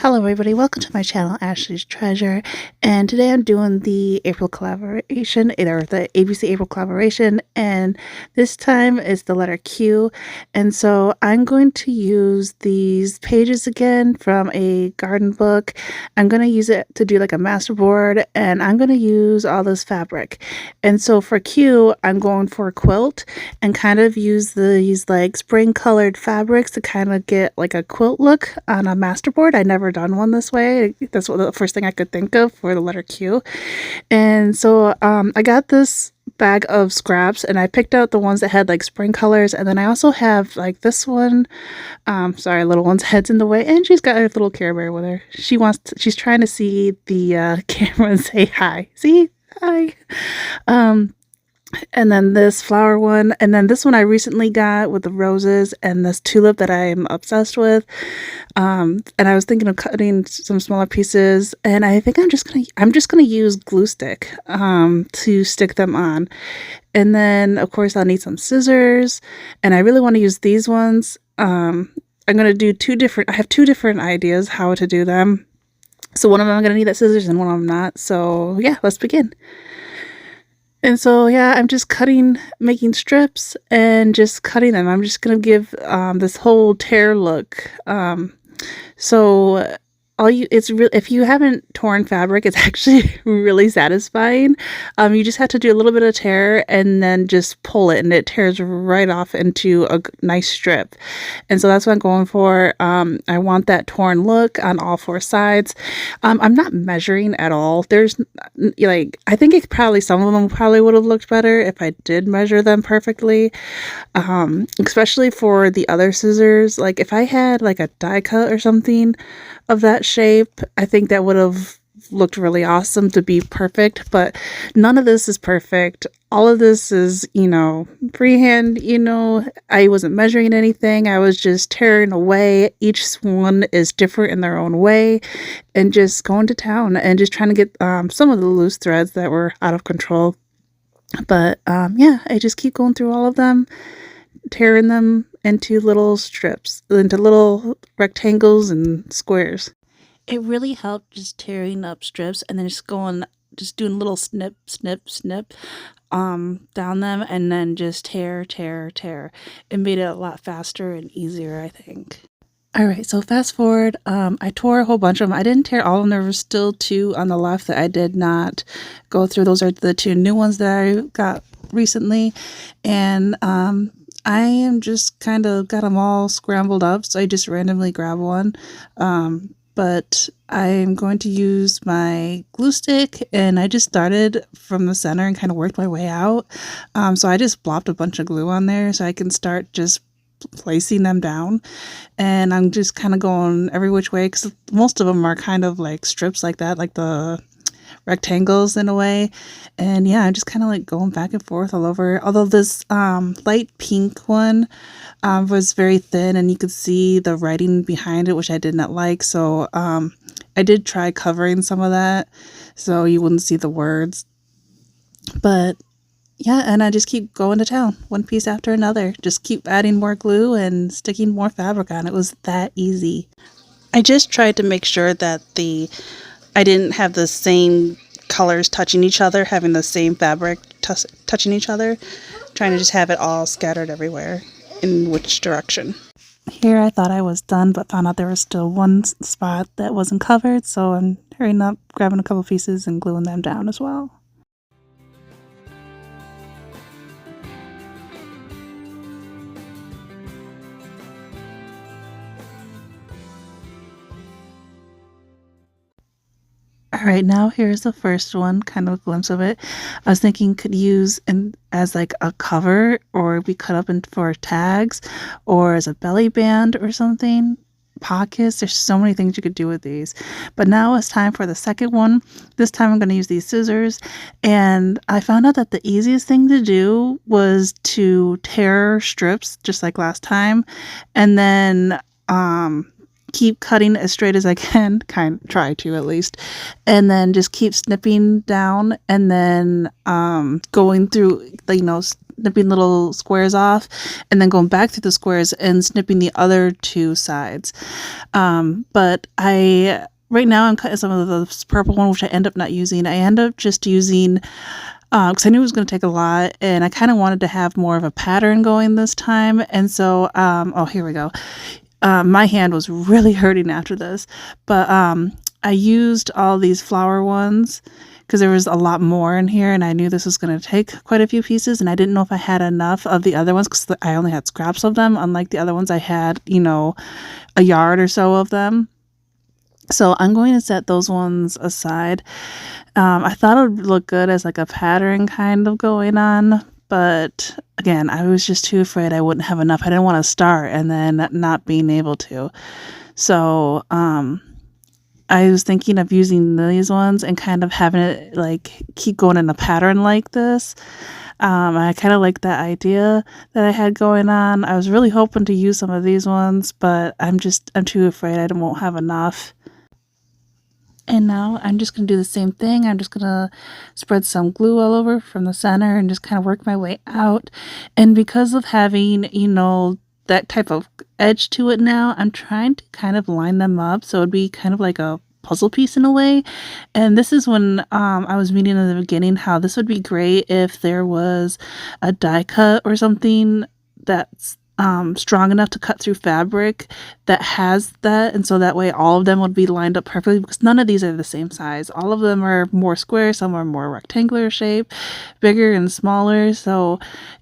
Hello everybody, welcome to my channel, Ashley's Treasure, and today I'm doing the April collaboration, or the ABC April collaboration, and this time is the letter Q, and so I'm going to use these pages again from a garden book. I'm going to use it to do like a masterboard, and I'm going to use all this fabric. And so for Q, I'm going for a quilt and kind of use these like spring colored fabrics to kind of get like a quilt look on a masterboard. I never done one this way. That's what the first thing I could think of for the letter Q. And so I got this bag of scraps and I picked out the ones that had like spring colors, and then I also have like this one. Sorry, little one's head's in the way, and she's got her little Care Bear with her. She's trying to see the camera and say hi. See? Hi. And then this flower one, and then this one I recently got with the roses, and this tulip that I'm obsessed with. And I was thinking of cutting some smaller pieces, and I think I'm just gonna use glue stick to stick them on. And then of course I'll need some scissors, and I really want to use these ones. I'm gonna do I have two different ideas how to do them. So one of them I'm gonna need that scissors and one of them not. So yeah, let's begin. And so, yeah, I'm just making strips and just cutting them. I'm just going to give this whole tear look. So if you haven't torn fabric, it's actually really satisfying. You just have to do a little bit of tear and then just pull it, and it tears right off into a nice strip. And so that's what I'm going for. I want that torn look on all four sides. I'm not measuring at all. There's like, I think some of them probably would have looked better if I did measure them perfectly. Especially for the other scissors. Like if I had like a die cut or something of that shape, I think that would have looked really awesome to be perfect, but none of this is perfect. All of this is, freehand. I wasn't measuring anything. I was just tearing away. Each one is different in their own way, and just going to town and just trying to get some of the loose threads that were out of control. But yeah, I just keep going through all of them, tearing them into little strips, into little rectangles and squares. It really helped just tearing up strips and then just doing little snip, snip, snip down them, and then just tear, tear, tear. It made it a lot faster and easier, I think. Alright, so fast forward, I tore a whole bunch of them. I didn't tear all of them. There were still two on the left that I did not go through. Those are the two new ones that I got recently. And I am just kind of got them all scrambled up, so I just randomly grab one. But I'm going to use my glue stick, and I just started from the center and kind of worked my way out. So I just blopped a bunch of glue on there so I can start just placing them down, and I'm just kind of going every which way, because most of them are kind of like strips like that, like the rectangles in a way. And yeah, I'm just kind of like going back and forth all over. Although this light pink one was very thin, and you could see the writing behind it, which I did not like. So I did try covering some of that so you wouldn't see the words. But yeah, and I just keep going to town, one piece after another. Just keep adding more glue and sticking more fabric on. It was that easy. I just tried to make sure that I didn't have the same colors touching each other, having the same fabric touching each other. Trying to just have it all scattered everywhere in which direction. Here I thought I was done, but found out there was still one spot that wasn't covered, so I'm hurrying up, grabbing a couple pieces and gluing them down as well. Alright, now here's the first one, kind of a glimpse of it. I was thinking could use as like a cover, or be cut up for tags, or as a belly band or something. Pockets. There's so many things you could do with these. But now it's time for the second one. This time I'm going to use these scissors, and I found out that the easiest thing to do was to tear strips just like last time, and then keep cutting as straight as I can, try to at least, and then just keep snipping down, and then going through, snipping little squares off and then going back through the squares and snipping the other two sides. But right now I'm cutting some of the purple one, which I end up not using. I end up just using, because I knew it was going to take a lot, and I kind of wanted to have more of a pattern going this time. And so, oh, here we go. My hand was really hurting after this, but I used all these flower ones because there was a lot more in here, and I knew this was going to take quite a few pieces, and I didn't know if I had enough of the other ones because I only had scraps of them, unlike the other ones I had, you know, a yard or so of them. So I'm going to set those ones aside. I thought it would look good as like a pattern kind of going on, but again, I was just too afraid I wouldn't have enough. I didn't want to start and then not being able to. So I was thinking of using these ones and kind of having it like keep going in a pattern like this. I kind of like that idea that I had going on. I was really hoping to use some of these ones, but I'm too afraid I won't have enough. And now I'm just going to do the same thing. I'm just going to spread some glue all over from the center and just kind of work my way out. And because of having, you know, that type of edge to it now, I'm trying to kind of line them up so it'd be kind of like a puzzle piece in a way. And this is when I was meaning in the beginning how this would be great if there was a die cut or something that's strong enough to cut through fabric that has that, and so that way all of them would be lined up perfectly, because none of these are the same size. All of them are more square, some are more rectangular shape, bigger and smaller. So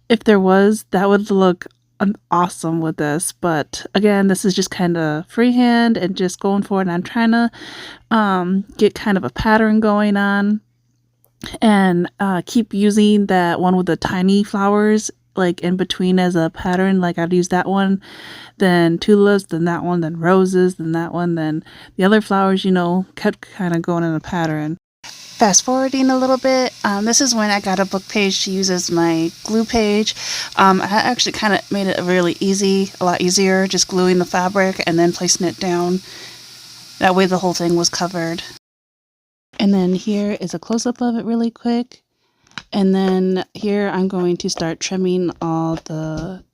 if there was, that would look awesome with this. But again, this is just kind of freehand and just going for it, and I'm trying to get kind of a pattern going on and keep using that one with the tiny flowers like in between as a pattern. Like I'd use that one, then tulips, then that one, then roses, then that one, then the other flowers, you know, kept kind of going in a pattern. Fast forwarding a little bit, this is when I got a book page to use as my glue page. I actually kind of made it really easy, a lot easier, just gluing the fabric and then placing it down. That way the whole thing was covered. And then here is a close-up of it really quick. And then here I'm going to start trimming all the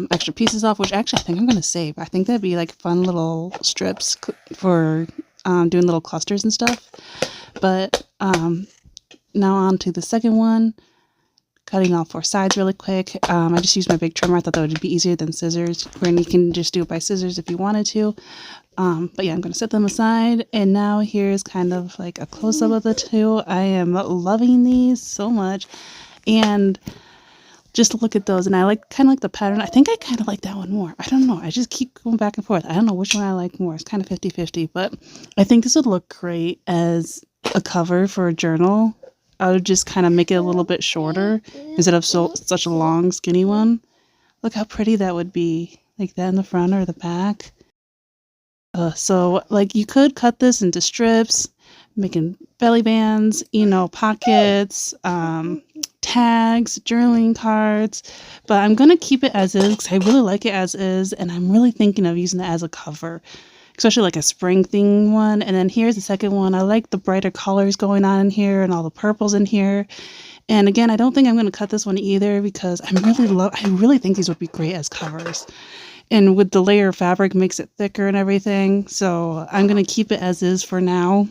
extra pieces off, which actually I think I'm going to save. I think that'd be like fun little strips for doing little clusters and stuff. But now on to the second one, cutting off 4 sides really quick. I just used my big trimmer. I thought that would be easier than scissors, and you can just do it by scissors if you wanted to. But yeah, I'm going to set them aside, and now here's kind of like a close-up of the two. I am loving these so much, and just look at those, and I kind of like the pattern. I think I kind of like that one more. I don't know. I just keep going back and forth. I don't know which one I like more. It's kind of 50-50, but I think this would look great as a cover for a journal. I would just kind of make it a little bit shorter instead of such a long, skinny one. Look how pretty that would be, like that in the front or the back. So like you could cut this into strips, making belly bands, you know, pockets, tags, journaling cards, but I'm going to keep it as is because I really like it as is, and I'm really thinking of using it as a cover, especially like a spring theme one. And then here's the second one. I like the brighter colors going on in here and all the purples in here. And again, I don't think I'm going to cut this one either because I really think these would be great as covers. And with the layer of fabric makes it thicker and everything. So I'm going to keep it as is for now.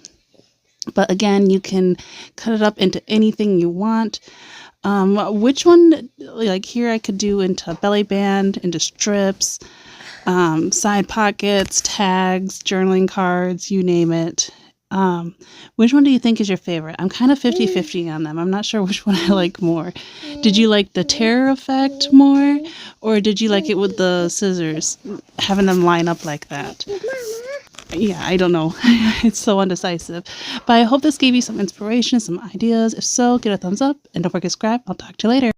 But again, you can cut it up into anything you want. Which one, like here I could do into a belly band, into strips, side pockets, tags, journaling cards, you name it. Which one do you think is your favorite? I'm kind of 50-50 on them. I'm not sure which one I like more. Did you like the tear effect more, or did you like it with the scissors, having them line up like that? Yeah, I don't know. It's so undecisive. But I hope this gave you some inspiration, some ideas. If so, give it a thumbs up and don't forget to subscribe. I'll talk to you later.